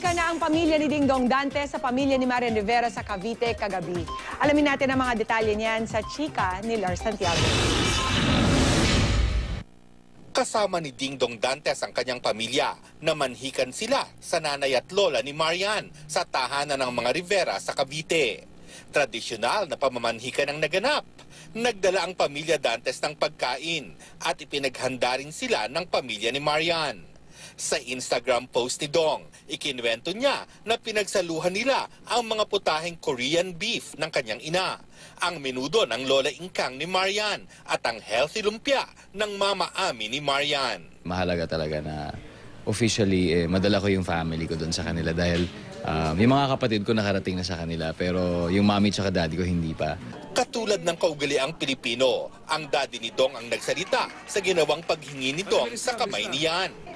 Nagkahika na ang pamilya ni Dingdong Dantes sa pamilya ni Marian Rivera sa Cavite kagabi. Alamin natin ang mga detalye niyan sa chika ni Lars Santiago. Kasama ni Dingdong Dantes ang kanyang pamilya na manhikan sila sa nanay at lola ni Marian sa tahanan ng mga Rivera sa Cavite. Tradisyonal na pamamanhikan ang naganap. Nagdala ang pamilya Dantes ng pagkain at ipinaghanda rin sila ng pamilya ni Marian. Sa Instagram post ni Dong, ikinwento niya na pinagsaluhan nila ang mga putaheng Korean beef ng kanyang ina, ang menudo ng Lola Ingkang ni Marian at ang healthy lumpia ng Mama Ami ni Marian. Mahalaga talaga na officially madala ko yung family ko doon sa kanila dahil yung mga kapatid ko nakarating na sa kanila pero yung mami at daddy ko hindi pa. Katulad ng kaugaliang Pilipino, ang daddy ni Dong ang nagsalita sa ginawang paghingi ni Dong sa kamay niyan.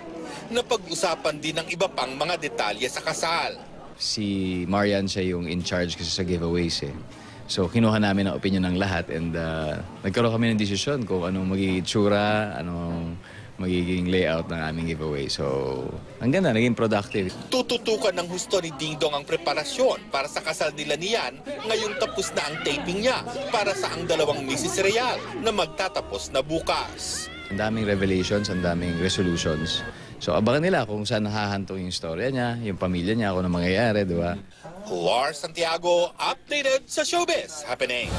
Napag-usapan din ng iba pang mga detalye sa kasal. Si Marian siya yung in charge kasi sa giveaways eh. So kinuha namin ang opinion ng lahat and nagkaroon kami ng desisyon kung anong magiging itsura, anong magiging layout ng aming giveaway. So ang ganda, naging productive. Tututukan ng husto ni Dingdong ang preparasyon para sa kasal nila niyan ngayong tapos na ang taping niya para sa ang dalawang Mrs. Real na magtatapos na bukas. Ang daming revelations, ang daming resolutions. So abangan nila kung saan nahahantong yung istorya niya, yung pamilya niya, kung ano mangyayari, di ba? Lars Santiago, updated sa Showbiz Happening.